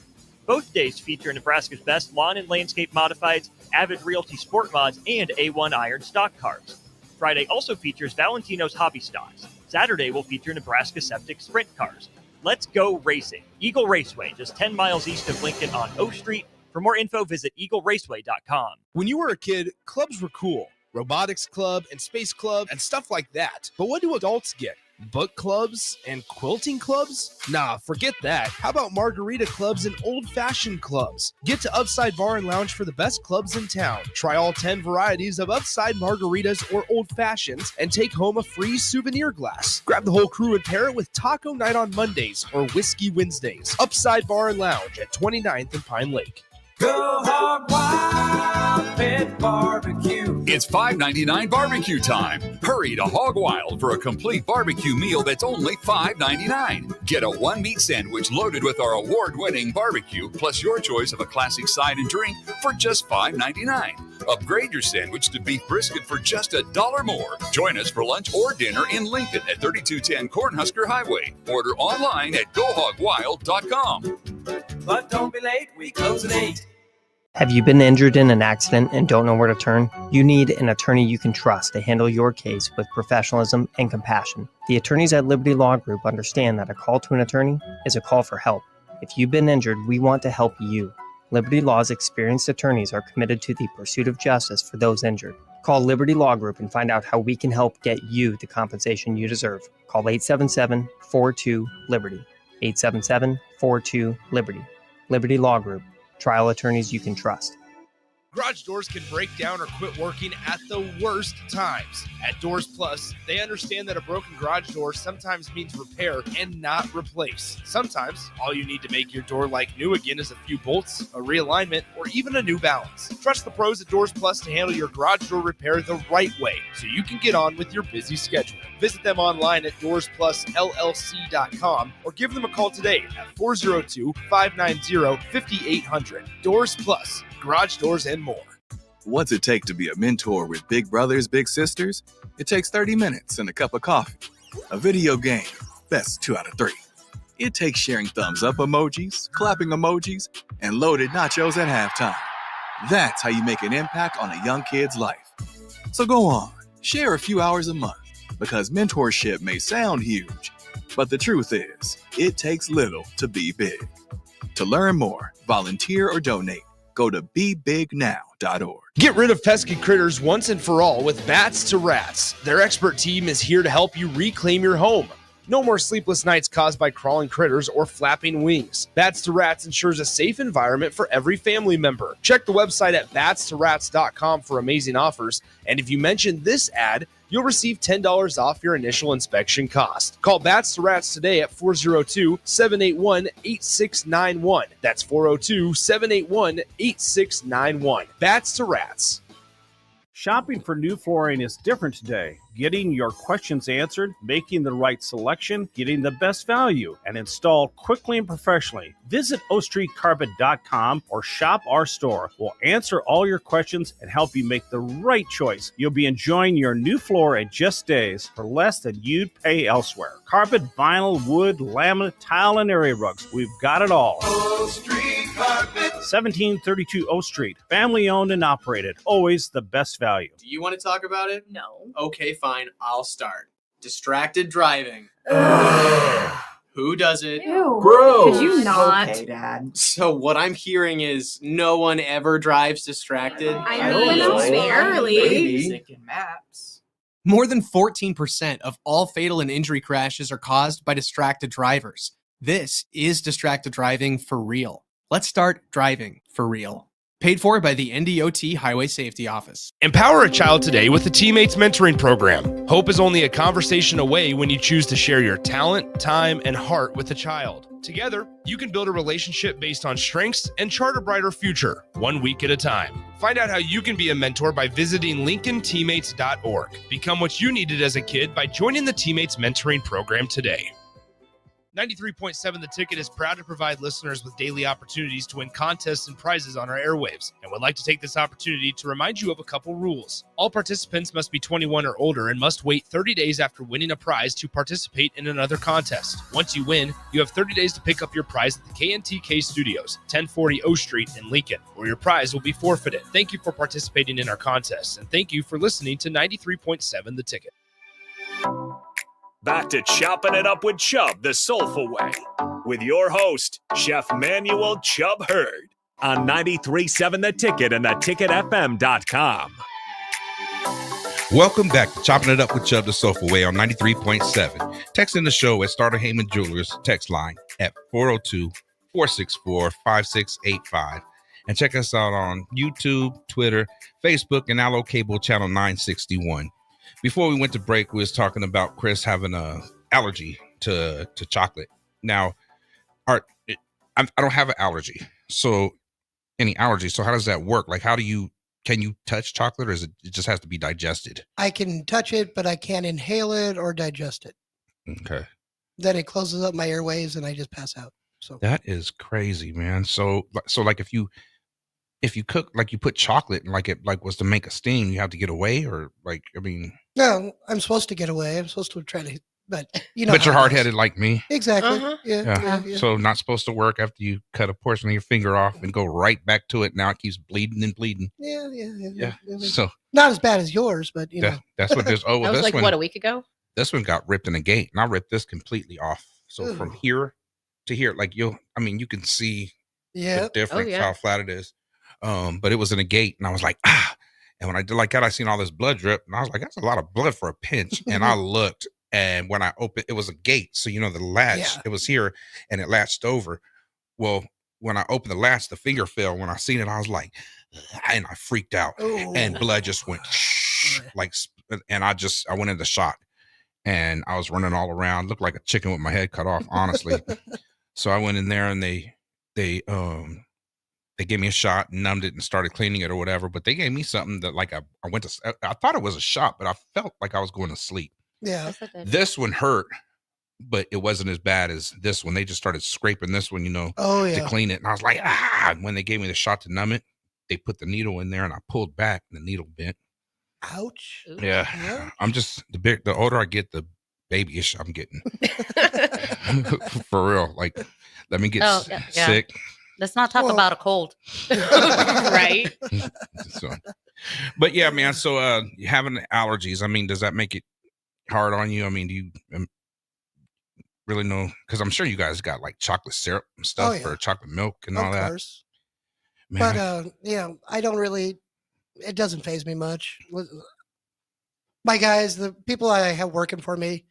Both days feature Nebraska's best lawn and landscape modifieds, Avid Realty Sport Mods, and A1 Iron stock cars. Friday also features Valentino's Hobby Stocks. Saturday will feature Nebraska Septic Sprint cars. Let's go racing. Eagle Raceway, just 10 miles east of Lincoln on O Street. For more info, visit eagleraceway.com. When you were a kid, clubs were cool. Robotics club and space club and stuff like that. But what do adults get? Book clubs and quilting clubs? Nah, forget that. How about margarita clubs and old-fashioned clubs? Get to Upside Bar and Lounge for the best clubs in town. Try all 10 varieties of Upside margaritas or old fashions and take home a free souvenir glass. Grab the whole crew and pair it with taco night on Mondays or whiskey Wednesdays. Upside Bar and Lounge at 29th and Pine Lake. Go Hog Wild Pit Barbecue. It's $5.99 barbecue time. Hurry to Hog Wild for a complete barbecue meal that's only $5.99. Get a one-meat sandwich loaded with our award-winning barbecue, plus your choice of a classic side and drink for just $5.99. Upgrade your sandwich to beef brisket for just $1 more. Join us for lunch or dinner in Lincoln at 3210 Cornhusker Highway. Order online at GoHogWild.com. But don't be late, we close at 8. Have you been injured in an accident and don't know where to turn? You need an attorney you can trust to handle your case with professionalism and compassion. The attorneys at Liberty Law Group understand that a call to an attorney is a call for help. If you've been injured, we want to help you. Liberty Law's experienced attorneys are committed to the pursuit of justice for those injured. Call Liberty Law Group and find out how we can help get you the compensation you deserve. Call 877-42-LIBERTY. 877-42-LIBERTY. Liberty Law Group. Trial attorneys you can trust. Garage doors can break down or quit working at the worst times. At Doors Plus, they understand that a broken garage door sometimes means repair and not replace. Sometimes, all you need to make your door like new again is a few bolts, a realignment, or even a new balance. Trust the pros at Doors Plus to handle your garage door repair the right way so you can get on with your busy schedule. Visit them online at DoorsPlusLLC.com or give them a call today at 402-590-5800. Doors Plus. Garage doors and more. What's it take to be a mentor with big brothers, big sisters? It takes 30 minutes and a cup of coffee. A video game, best 2 out of 3. It takes sharing thumbs up emojis, clapping emojis, and loaded nachos at halftime. That's how you make an impact on a young kid's life. So go on, share a few hours a month, because mentorship may sound huge, but the truth is, it takes little to be big. To learn more, volunteer, or donate, go to BeBigNow.org. Get rid of pesky critters once and for all with Bats to Rats. Their expert team is here to help you reclaim your home. No more sleepless nights caused by crawling critters or flapping wings. Bats to Rats ensures a safe environment for every family member. Check the website at batstoRats.com for amazing offers. And if you mention this ad, you'll receive $10 off your initial inspection cost. Call Bats to Rats today at 402-781-8691. That's 402-781-8691. Bats to Rats. Shopping for new flooring is different today. Getting your questions answered, making the right selection, getting the best value, and installed quickly and professionally. Visit ostreetcarpet.com or shop our store. We'll answer all your questions and help you make the right choice. You'll be enjoying your new floor in just days for less than you'd pay elsewhere. Carpet, vinyl, wood, laminate, tile, and area rugs. We've got it all. O Street Carpet. 1732 O Street. Family owned and operated. Always the best value. Do you want to talk about it? No. Okay, fine. I'll start. Distracted driving. Who does it? Ew. Bro. Could you not? Okay, Dad. So what I'm hearing is no one ever drives distracted. I mean, barely. Maps. More than 14% of all fatal and injury crashes are caused by distracted drivers. This is distracted driving for real. Let's start driving for real. Paid for by the NDOT Highway Safety Office. Empower a child today with the Teammates Mentoring Program. Hope is only a conversation away when you choose to share your talent, time, and heart with a child. Together, you can build a relationship based on strengths and chart a brighter future, 1 week at a time. Find out how you can be a mentor by visiting LincolnTeammates.org. Become what you needed as a kid by joining the Teammates Mentoring Program today. 93.7 The Ticket is proud to provide listeners with daily opportunities to win contests and prizes on our airwaves, and would like to take this opportunity to remind you of a couple rules. All participants must be 21 or older and must wait 30 days after winning a prize to participate in another contest. Once you win, you have 30 days to pick up your prize at the KNTK Studios, 1040 O Street in Lincoln, or your prize will be forfeited. Thank you for participating in our contest, and thank you for listening to 93.7 The Ticket. Back to Choppin' It Up with Chubb, the soulful way, with your host, Chef Manuel Chubb Hurd, on 93.7 The Ticket and theticketfm.com. Welcome back to Chopping It Up with Chubb, the soulful way, on 93.7. Text in the show at Starter Heyman Jewelers text line at 402-464-5685. And check us out on YouTube, Twitter, Facebook, and Allo Cable Channel 961. Before we went to break, we was talking about Chris having a allergy to chocolate. Now, I don't have an allergy, so any allergy. So how does that work? Like, can you touch chocolate, or it just has to be digested? I can touch it, but I can't inhale it or digest it. Okay. Then it closes up my airways and I just pass out. So that is crazy, man. So like if you cook, like you put chocolate and like it was to make a steam, you have to get away, or like, I mean. No, I'm supposed to get away. I'm supposed to try to, but you know. But you're hard-headed like me. Exactly. Uh-huh. Yeah. So not supposed to work after you cut a portion of your finger off and go right back to it. Now it keeps bleeding and bleeding. Yeah. So not as bad as yours, but you know. That's what this. Oh, well, that was this like one, what, a week ago? This one got ripped in a gate, and I ripped this completely off. So from here to here, like you can see the difference, how flat it is. But it was in a gate, and I was like, ah. And when I did like that, I seen all this blood drip, and I was like, that's a lot of blood for a pinch. And I looked, and when I opened, it was a gate. So, the latch, it was here, and it latched over. Well, when I opened the latch, the finger fell. When I seen it, I was like, and I freaked out. And blood just went like, and I went into shock. And I was running all around, looked like a chicken with my head cut off, honestly. So I went in there, and they gave me a shot, numbed it, and started cleaning it or whatever. But they gave me something that, like, I thought it was a shot, but I felt like I was going to sleep. Yeah. This one hurt, but it wasn't as bad as this one. They just started scraping this one, to clean it. And I was like, ah. And when they gave me the shot to numb it, they put the needle in there, and I pulled back, and the needle bent. Ouch. Yeah, I'm just the older I get, the babyish I'm getting. For real, like let me get sick. Let's not talk about a cold. Right. So, but yeah, man. So, having allergies, I mean, does that make it hard on you? I mean, do you really know? Because I'm sure you guys got like chocolate syrup and stuff for chocolate milk and all that. Of course. Man. But I don't really. It doesn't faze me much. My guys, the people I have working for me,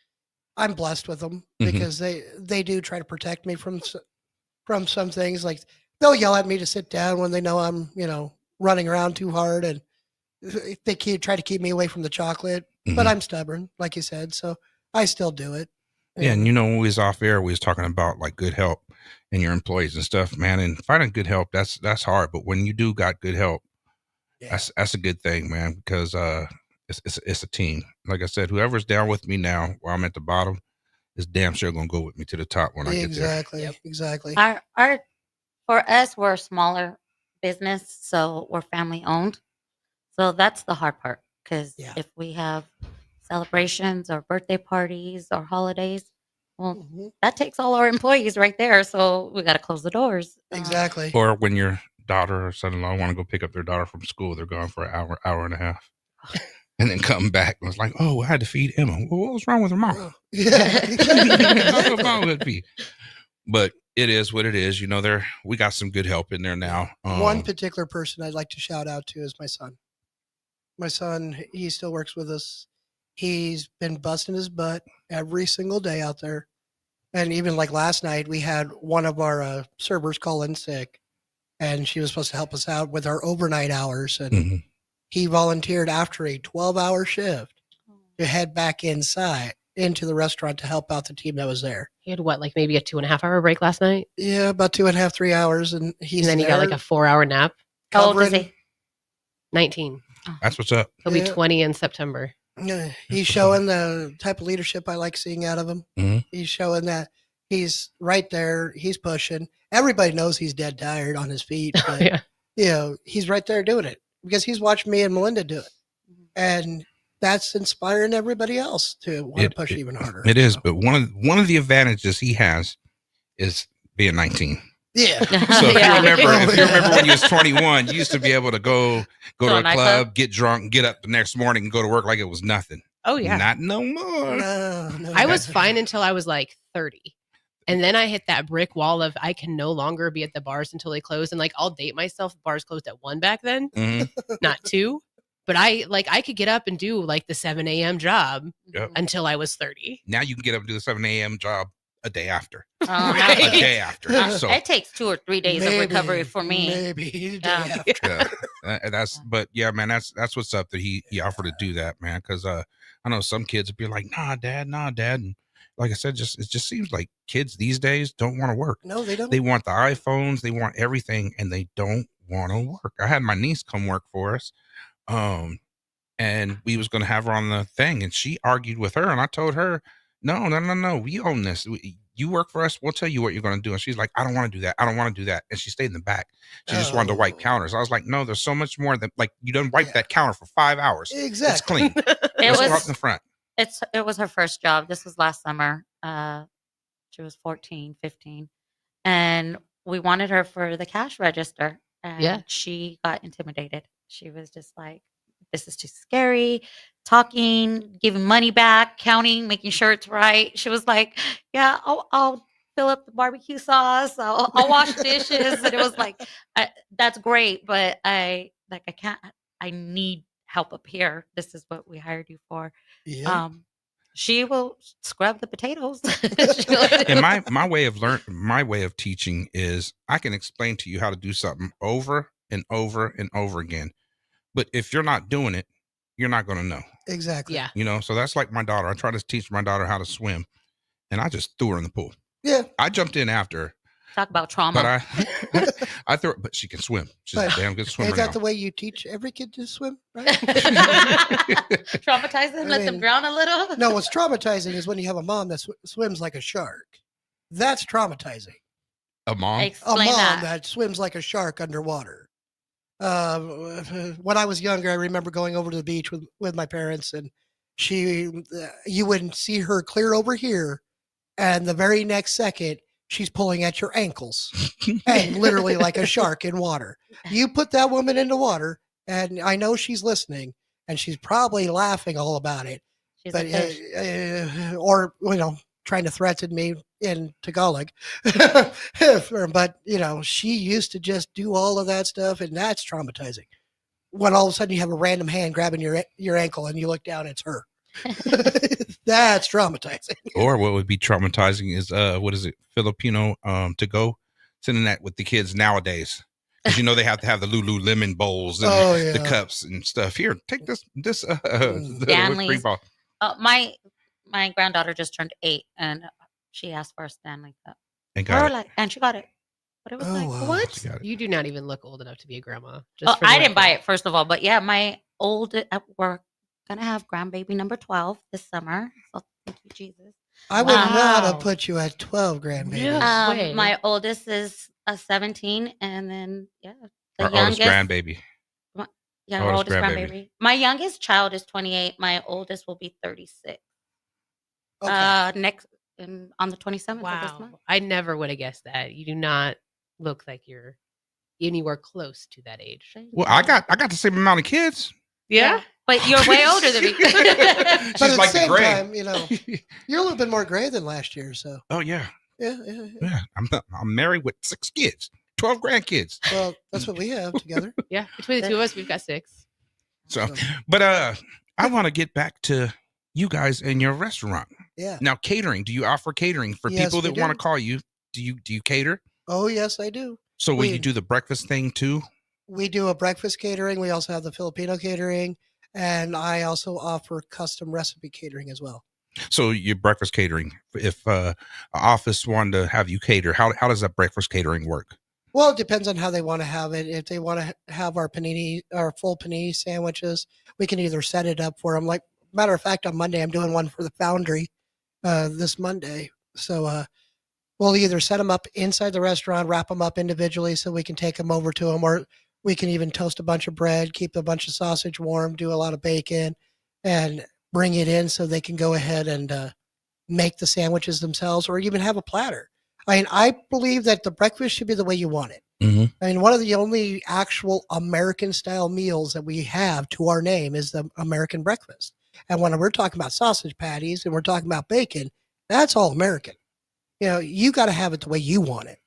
I'm blessed with them because they do try to protect me from some things. Like they'll yell at me to sit down when they know I'm, running around too hard, and they try to keep me away from the chocolate. But I'm stubborn, like you said, so I still do it. Yeah, and when we was off air, we was talking about like good help and your employees and stuff, man. And finding good help, that's hard. But when you do got good help, that's a good thing, man, because it's a team. Like I said, whoever's down with me now while I'm at the bottom is damn sure gonna go with me to the top when I get there. Exactly. Our for us, we're a smaller business, so we're family owned. So that's the hard part, because if we have celebrations or birthday parties or holidays, well, that takes all our employees right there. So we got to close the doors. Exactly. Or when your daughter or son-in-law want to go pick up their daughter from school, they're gone for an hour and a half. And then come back and it's like, oh, I had to feed Emma. Well, what was wrong with her mom? But it is what it is. We got some good help in there now. One particular person I'd like to shout out to is my son. My son, he still works with us. He's been busting his butt every single day out there. And even like last night, we had one of our servers call in sick, and she was supposed to help us out with our overnight hours. And he volunteered after a 12-hour shift to head back inside into the restaurant to help out the team that was there. He had what, like maybe a 2.5-hour break last night? Yeah, about 2.5, 3 hours. And he got like a 4-hour nap. How old is he? 19. That's what's up. He'll be 20 in September. Yeah, he's showing the type of leadership I like seeing out of him. He's showing that he's right there. He's pushing. Everybody knows he's dead tired on his feet. But, he's right there doing it because he's watched me and Melinda do it. And that's inspiring everybody else to want to push even harder. It is. But one of the advantages he has is being 19. Yeah. So if you remember when you was 21, you used to be able to go to a club, get drunk, get up the next morning and go to work like it was nothing. Oh yeah. Not no more. No. I was fine until I was like 30. And then I hit that brick wall of I can no longer be at the bars until they close. And like I'll date myself. Bars closed at 1 back then, not 2. But I could get up and do like the 7 a.m. job until I was 30. Now you can get up and do the 7 a.m. job a day after. Right. A day after. So it takes 2 or 3 days of recovery for me. Maybe. But yeah, man, that's what's up that he offered to do that, man. Because I know some kids would be like, nah, dad. And like I said, it just seems like kids these days don't want to work. No, they don't. They want the iPhones, they want everything, and they don't want to work. I had my niece come work for us. And we was going to have her on the thing, and she argued with her, and I told her, no, we own this. You work for us, we'll tell you what you're going to do. And she's like, I don't want to do that. And she stayed in the back. She just wanted to wipe counters. I was like, no, there's so much more than like you done wipe that counter for 5 hours. Exactly. It's clean. It was out in the front. It was her first job. This was last summer. She was 14, 15, and we wanted her for the cash register. And she got intimidated. She was just like, this is too scary. Talking, giving money back, counting, making sure it's right. She was like, yeah, I'll fill up the barbecue sauce. I'll wash dishes. And it was like, that's great, but I can't. I need help up here. This is what we hired you for. Yeah. She will scrub the potatoes. And my way of teaching is I can explain to you how to do something over and over and over again. But if you're not doing it, you're not going to know. Exactly. Yeah. So that's like my daughter. I try to teach my daughter how to swim, and I just threw her in the pool. Yeah. I jumped in after her. Talk about trauma. But I threw her, but she can swim. She's a damn good swimmer. Is that now. the way you teach every kid to swim, right? Traumatize them, let them drown a little? No, what's traumatizing is when you have a mom that swims like a shark. That's traumatizing. A mom? Explain that swims like a shark underwater. when I was younger, I remember going over to the beach with my parents, and you wouldn't see her clear over here, and the very next second, she's pulling at your ankles, and literally like a shark in water. You put that woman into water, and I know she's listening, and she's probably laughing all about it. She's But a fish. or trying to threaten me in Tagalog. But she used to just do all of that stuff, and that's traumatizing. When all of a sudden you have a random hand grabbing your ankle, and you look down, it's her. That's traumatizing. Or what would be traumatizing is what is it, Filipino to go sending that with the kids nowadays. Because they have to have the Lululemon bowls and the cups and stuff. Here, take this Stanley's. My granddaughter just turned 8, and she asked for a Stanley cup. And she got it. But it was what? You do not even look old enough to be a grandma. I didn't buy it, first of all. But yeah, we're going to have grandbaby number 12 this summer. So thank you, Jesus. I would not have put you at 12 grandbabies. My oldest is 17, and then our youngest grandbaby. Our oldest grandbaby. My youngest child is 28. My oldest will be 36. Next on the 27th of this month. I never would have guessed that. You do not look like you're anywhere close to that age. Well, I got the same amount of kids. Yeah. But you're way older than me. But at the same time, you're a little bit more gray than last year. So. Oh yeah. Yeah. I'm married with 6 kids, 12 grandkids. Well, that's what we have together. Yeah, between the two of us, we've got 6. So, but I want to get back to you guys in your restaurant. Yeah. Now, catering. Do you offer catering for people that want to call you? Do you cater? Oh yes, I do. So will you do the breakfast thing too? We do a breakfast catering. We also have the Filipino catering, and I also offer custom recipe catering as well. So your breakfast catering, if an office wanted to have you cater, how does that breakfast catering work? Well, it depends on how they want to have it. If they want to have our full panini sandwiches, we can either set it up for them. Like, matter of fact, on Monday, I'm doing one for the Foundry this Monday. So we'll either set them up inside the restaurant, wrap them up individually so we can take them over to them, or we can even toast a bunch of bread, keep a bunch of sausage warm, do a lot of bacon, and bring it in so they can go ahead and make the sandwiches themselves, or even have a platter. I mean, I believe that the breakfast should be the way you want it. Mm-hmm. I mean, one of the only actual American style meals that we have to our name is the American breakfast. And when we're talking about sausage patties and we're talking about bacon, that's all American. You got to have it the way you want it.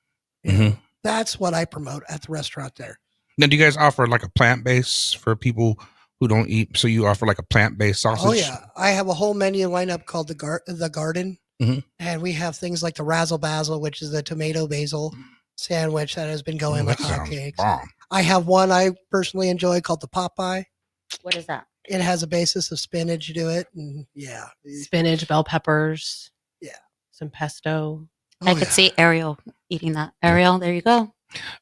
Mm-hmm. That's what I promote at the restaurant there. Now, do you guys offer like a plant-based for people who don't eat? So you offer like a plant-based sausage? Oh yeah, I have a whole menu lineup called the Garden, mm-hmm. and we have things like the Razzle Basil, which is the tomato basil sandwich that has been going like hotcakes. I have one I personally enjoy called the Popeye. What is that? It has a basis of spinach to it, and spinach, bell peppers, some pesto. I could see Ariel eating that. Ariel, there you go.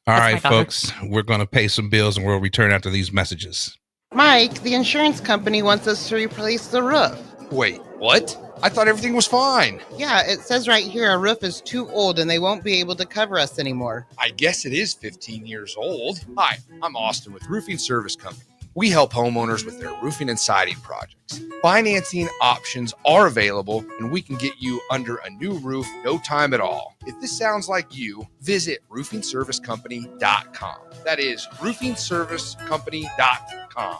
All right, folks, we're going to pay some bills and we'll return after these messages. Mike, the insurance company wants us to replace the roof. Wait, what? I thought everything was fine. Yeah, it says right here our roof is too old and they won't be able to cover us anymore. I guess it is 15 years old. Hi, I'm Austin with Roofing Service Company. We help homeowners with their roofing and siding projects. Financing options are available, and we can get you under a new roof no time at all. If this sounds like you, visit roofingservicecompany.com. That is roofingservicecompany.com.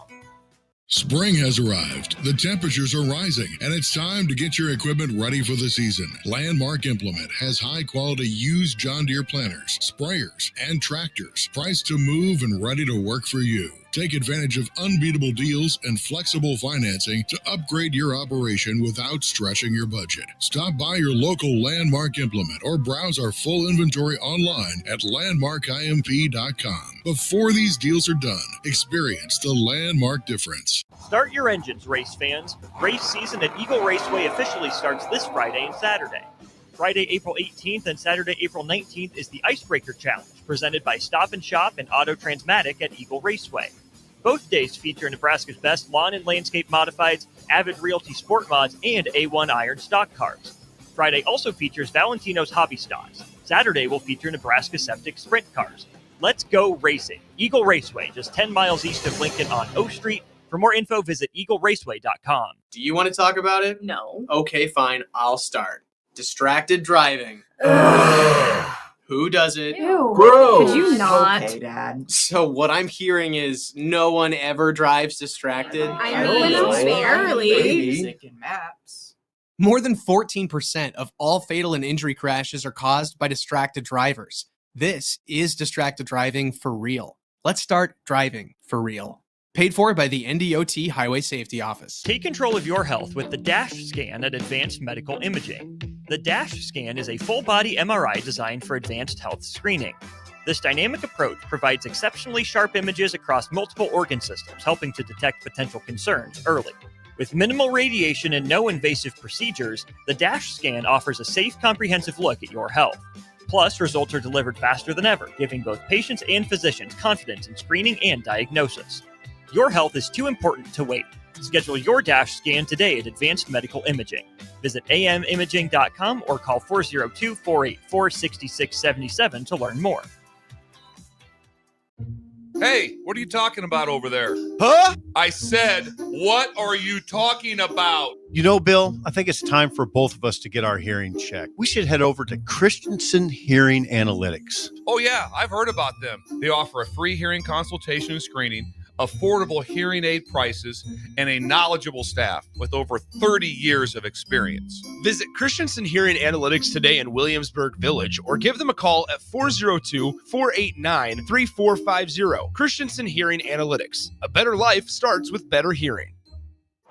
Spring has arrived, the temperatures are rising, and it's time to get your equipment ready for the season. Landmark Implement has high-quality used John Deere planters, sprayers, and tractors, priced to move and ready to work for you. Take advantage of unbeatable deals and flexible financing to upgrade your operation without stretching your budget. Stop by your local Landmark Implement or browse our full inventory online at landmarkimp.com. Before these deals are done, experience the Landmark difference. Start your engines, race fans. Race season at Eagle Raceway officially starts this Friday and Saturday. Friday, April 18th and Saturday, April 19th is the Icebreaker Challenge, presented by Stop & Shop and Auto Transmatic at Eagle Raceway. Both days feature Nebraska's best lawn and landscape modifieds, Avid Realty Sport Mods, and A1 Iron stock cars. Friday also features Valentino's Hobby Stocks. Saturday will feature Nebraska Septic Sprint cars. Let's go racing. Eagle Raceway, just 10 miles east of Lincoln on O Street. For more info, visit eagleraceway.com. Do you want to talk about it? No. Okay, fine. I'll start. Distracted driving. Who does it? Ew. Gross. Could you not? Okay, Dad. So what I'm hearing is no one ever drives distracted. I mean, barely. More than 14% of all fatal and injury crashes are caused by distracted drivers. This is distracted driving for real. Let's start driving for real. Paid for by the NDOT Highway Safety Office. Take control of your health with the DASH scan at Advanced Medical Imaging. The DASH scan is a full-body MRI designed for advanced health screening. This dynamic approach provides exceptionally sharp images across multiple organ systems, helping to detect potential concerns early. With minimal radiation and no invasive procedures, the DASH scan offers a safe, comprehensive look at your health. Plus, results are delivered faster than ever, giving both patients and physicians confidence in screening and diagnosis. Your health is too important to wait. Schedule your DASH scan today at Advanced Medical Imaging. Visit amimaging.com or call 402-484-6677 to learn more. Hey, what are you talking about over there? Huh? I said, what are you talking about? You know, Bill, I think it's time for both of us to get our hearing checked. We should head over to Christensen Hearing Analytics. Oh, yeah, I've heard about them. They offer a free hearing consultation and screening, affordable hearing aid prices, and a knowledgeable staff with over 30 years of experience. Visit Christensen Hearing Analytics today in Williamsburg Village or give them a call at 402-489-3450. Christensen Hearing Analytics. A better life starts with better hearing.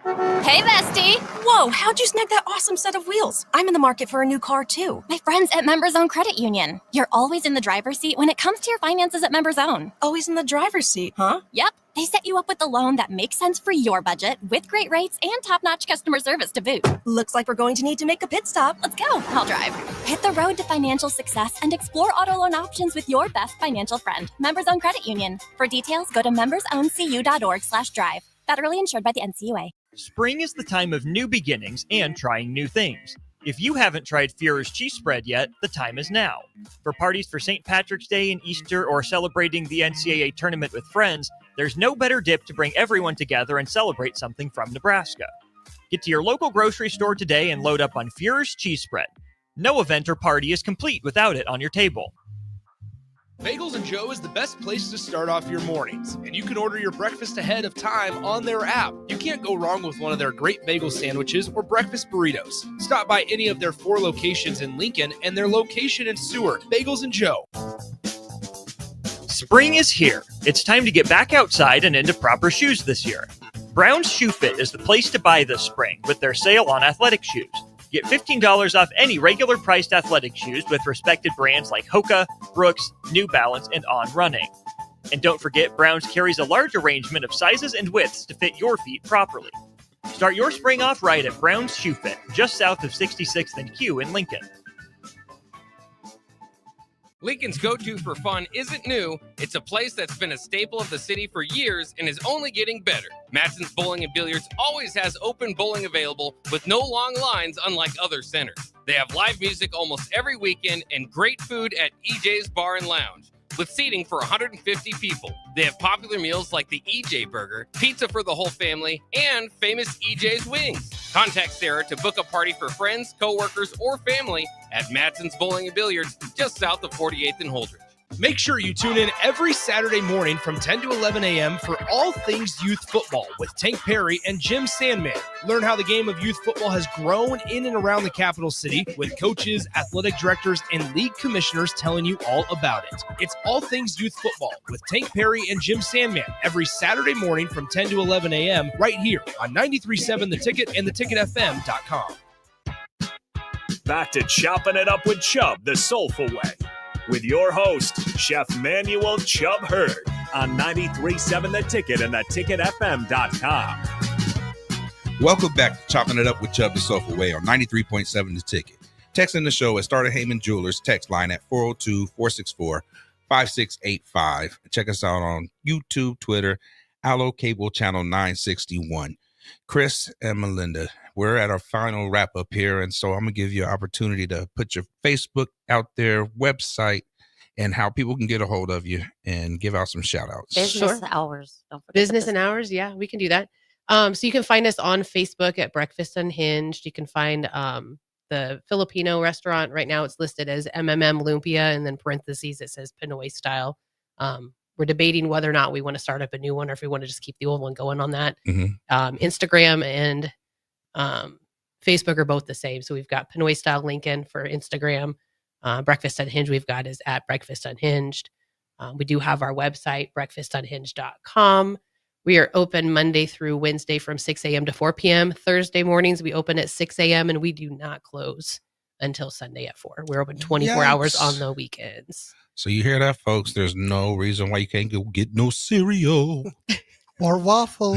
Hey, bestie! Whoa, how'd you snag that awesome set of wheels? I'm in the market for a new car, too. My friends at Members Own Credit Union. You're always in the driver's seat when it comes to your finances at Members Own. Always in the driver's seat, huh? Yep. They set you up with a loan that makes sense for your budget with great rates and top-notch customer service to boot. Looks like we're going to need to make a pit stop. Let's go. I'll drive. Hit the road to financial success and explore auto loan options with your best financial friend, Members Own Credit Union. For details, go to membersowncu.org/drive. Federally insured by the NCUA. Spring is the time of new beginnings and trying new things. If you haven't tried Führer's cheese spread yet, the time is now. For parties for St. Patrick's Day and Easter or celebrating the NCAA tournament with friends, there's no better dip to bring everyone together and celebrate something from Nebraska. Get to your local grocery store today and load up on Führer's cheese spread. No event or party is complete without it on your table. Bagels and Joe is the best place to start off your mornings, and you can order your breakfast ahead of time on their app. You can't go wrong with one of their great bagel sandwiches or breakfast burritos. Stop by any of their 4 locations in Lincoln and their location in Seward. Bagels and Joe. Spring is here. It's time to get back outside and into proper shoes this year. Brown's Shoe Fit is the place to buy this spring with their sale on athletic shoes. Get $15 off any regular priced athletic shoes with respected brands like Hoka, Brooks, New Balance, and On Running. And don't forget, Brown's carries a large arrangement of sizes and widths to fit your feet properly. Start your spring off right at Brown's Shoe Fit, just south of 66th and Q in Lincoln. Lincoln's go-to for fun isn't new. It's a place that's been a staple of the city for years and is only getting better. Matson's Bowling and Billiards always has open bowling available with no long lines unlike other centers. They have live music almost every weekend and great food at EJ's Bar and Lounge with seating for 150 people. They have popular meals like the EJ Burger, pizza for the whole family, and famous EJ's Wings. Contact Sarah to book a party for friends, coworkers, or family at Matson's Bowling and Billiards just south of 48th and Holdridge. Make sure you tune in every Saturday morning from 10 to 11 a.m. for all things youth football with Tank Perry and Jim Sandman. Learn how the game of youth football has grown in and around the capital city with coaches, athletic directors, and league commissioners telling you all about it. It's all things youth football with Tank Perry and Jim Sandman every Saturday morning from 10 to 11 a.m. right here on 93.7 The Ticket and theticketfm.com. Back to Choppin' It Up with Chubb, the soulful way. With your host, Chef Manuel Chubb Hurd on 93.7 The Ticket and theticketfm.com. Welcome back to Chopping It Up with Chubb the Soulful Way on 93.7 The Ticket. Text in the show at Starter Heyman Jewelers text line at 402-464-5685. Check us out on YouTube, Twitter, Allo Cable Channel 961. Chris and Melinda, we're at our final wrap up here, and so I'm gonna give you an opportunity to put your Facebook out there, website, and how people can get a hold of you and give out some shout outs. Business hours. Don't forget Business and hours. Yeah, we can do that. So you can find us on Facebook at Breakfast Unhinged. You can find the Filipino restaurant. Right now it's listed as MMM Lumpia, and then parentheses it says Pinoy style. We're debating whether or not we want to start up a new one or if we want to just keep the old one going on that. Instagram and Facebook are both the same. So we've got Pinoy style Lincoln for Instagram. Breakfast Unhinged we've got is at Breakfast Unhinged. We do have our website, breakfastunhinged.com. We are open Monday through Wednesday from 6 a.m. to 4 p.m. Thursday mornings, we open at 6 a.m. and we do not close until Sunday at 4. We're open 24 hours on the weekends. So you hear that, folks? There's no reason why you can't go get no cereal. Or waffle.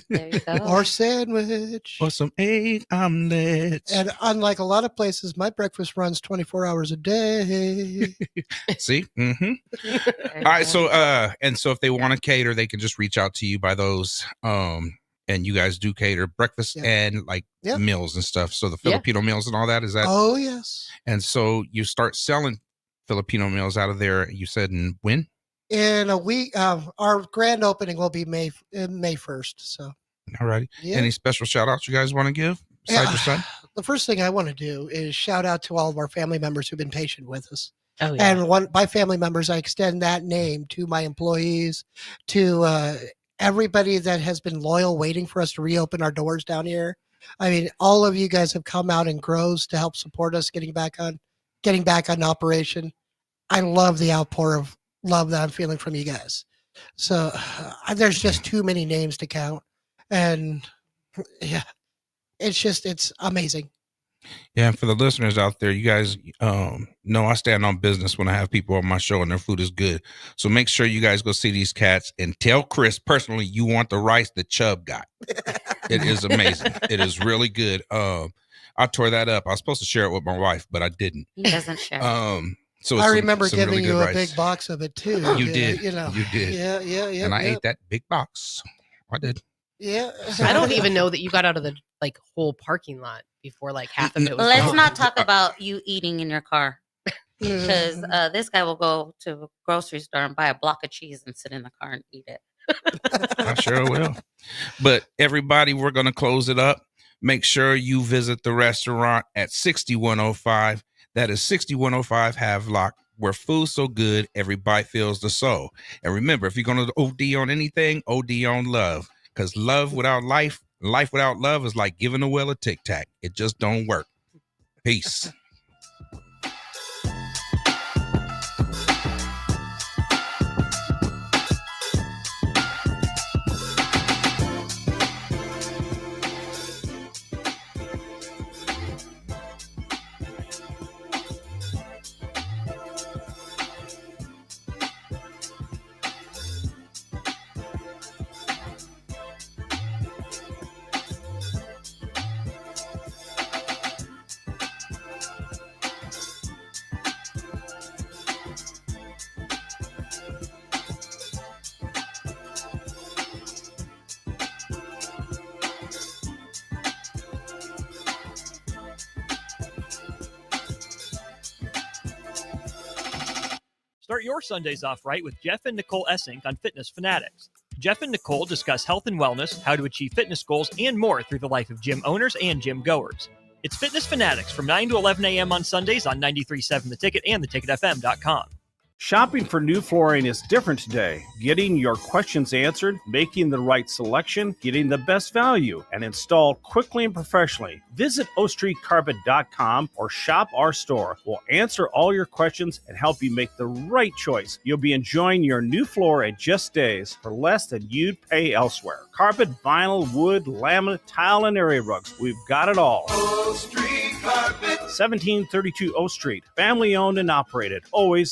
There you go. Or sandwich. Or some egg omelets. And unlike a lot of places, my breakfast runs 24 hours a day. See? All right. So, so if they want to cater, they can just reach out to you by those. And you guys do cater breakfast and meals and stuff. So the Filipino meals and all that, is that? Oh, yes. And so you start selling Filipino meals out of there, you said, in when? In a week. Our grand opening will be May 1st. So, all righty. Yeah. Any special shout outs you guys want to give besides your son? The first thing I want to do is shout out to all of our family members who've been patient with us. Oh, yeah. And by family members, I extend that name to my employees, to everybody that has been loyal, waiting for us to reopen our doors down here. I mean, all of you guys have come out in groves to help support us getting back on operation. I love the outpour of love that I'm feeling from you guys. So there's just too many names to count. And yeah, it's amazing. Yeah, and for the listeners out there, you guys know I stand on business when I have people on my show and their food is good. So make sure you guys go see these cats and tell Chris personally you want the rice that Chubb got. It is amazing. It is really good. I tore that up. I was supposed to share it with my wife, but I didn't. He doesn't share. So I remember giving really you a rice. big box of it too. You did. You know. You did. Yeah. And I ate that big box. I did. Yeah. I don't even know that you got out of the whole parking lot before half of it was Let's gone. not talk about you eating in your car, because this guy will go to a grocery store and buy a block of cheese and sit in the car and eat it. I sure will. But everybody, we're going to close it up. Make sure you visit the restaurant at 6105. That is 6105 Havelock, where food's so good, every bite fills the soul. And remember, if you're going to OD on anything, OD on love. Because love without life without love is like giving a well a Tic Tac. It just don't work. Peace. Start your Sundays off right with Jeff and Nicole Essink on Fitness Fanatics. Jeff and Nicole discuss health and wellness, how to achieve fitness goals, and more through the life of gym owners and gym goers. It's Fitness Fanatics from 9 to 11 a.m. on Sundays on 93.7 The Ticket and theticketfm.com. Shopping for new flooring is different today. Getting your questions answered, making the right selection, getting the best value, and installed quickly and professionally. Visit ostreetcarpet.com or shop our store. We'll answer all your questions and help you make the right choice. You'll be enjoying your new floor in just days for less than you'd pay elsewhere. Carpet, vinyl, wood, laminate, tile, and area rugs. We've got it all. O Street Carpet. 1732 O Street. Family owned and operated. Always